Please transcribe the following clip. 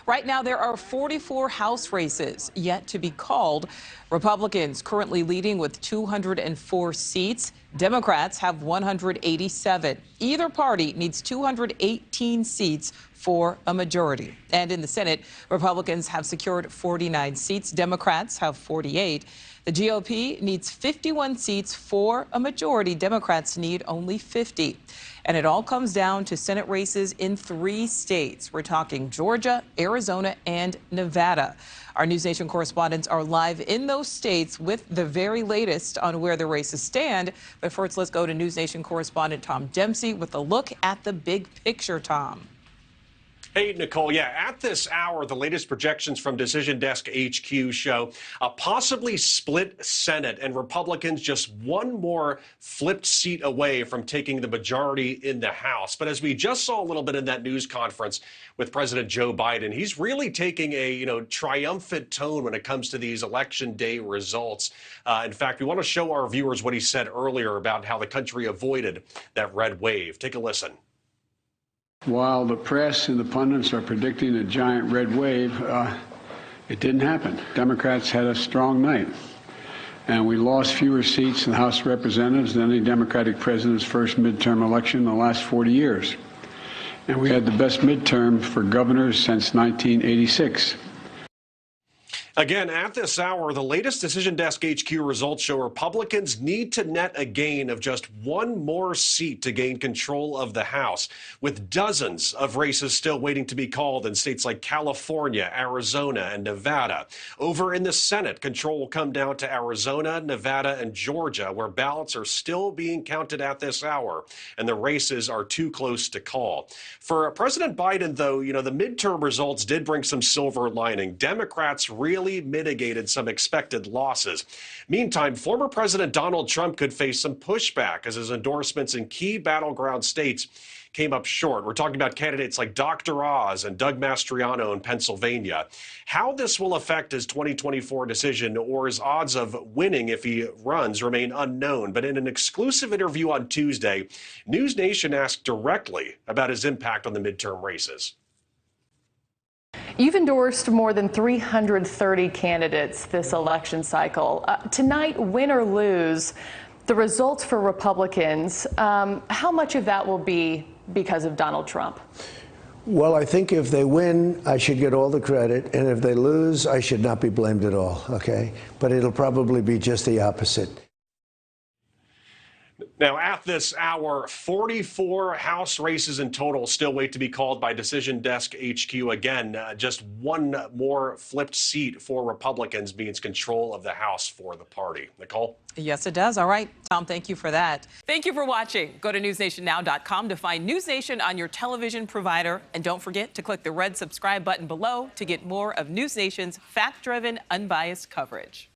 Right now, there are 44 House races yet to be called. Republicans currently leading with 204 seats. Democrats have 187. Either party needs 218 seats for a majority. And in the Senate, Republicans have secured 49 seats. Democrats have 48. The GOP needs 51 seats for a majority. Democrats need only 50. And it all comes down to Senate races in 3 states. We're talking Georgia, Arizona, and Nevada. Our NewsNation correspondents are live in those states with the very latest on where the races stand. But first, let's go to NewsNation correspondent Tom Dempsey with a look at the big picture, Tom. Hey, Nicole. Yeah, at this hour, the latest projections from Decision Desk HQ show a possibly split Senate and Republicans just one more flipped seat away from taking the majority in the House. But as we just saw a little bit in that news conference with President Joe Biden, he's really taking a, triumphant tone when it comes to these election day results. In fact, we want to show our viewers what he said earlier about how the country avoided that red wave. Take a listen. While the press and the pundits are predicting a giant red wave, it didn't happen. Democrats had a strong night, and we lost fewer seats in the House of Representatives than any Democratic president's first midterm election in the last 40 years. And we had the best midterm for governors since 1986. Again, at this hour, the latest Decision Desk HQ results show Republicans need to net a gain of just one more seat to gain control of the House, with dozens of races still waiting to be called in states like California, Arizona, and Nevada. Over in the Senate, control will come down to Arizona, Nevada, and Georgia, where ballots are still being counted at this hour, and the races are too close to call. For President Biden, though, the midterm results did bring some silver lining. Democrats really mitigated some expected losses. Meantime, former President Donald Trump could face some pushback as his endorsements in key battleground states came up short. We're talking about candidates like Dr. Oz and Doug Mastriano in Pennsylvania. How this will affect his 2024 decision or his odds of winning if he runs remain unknown. But in an exclusive interview on Tuesday, NewsNation asked directly about his impact on the midterm races. You've endorsed more than 330 candidates this election cycle. Tonight, win or lose, the results for Republicans, how much of that will be because of Donald Trump? Well, I think if they win, I should get all the credit. And if they lose, I should not be blamed at all, okay? But it'll probably be just the opposite. Now, at this hour, 44 House races in total still wait to be called by Decision Desk HQ. Again, just one more flipped seat for Republicans means control of the House for the party. Nicole? Yes, it does. All right, Tom, thank you for that. Thank you for watching. Go to newsnationnow.com to find NewsNation on your television provider. And don't forget to click the red subscribe button below to get more of NewsNation's fact-driven, unbiased coverage.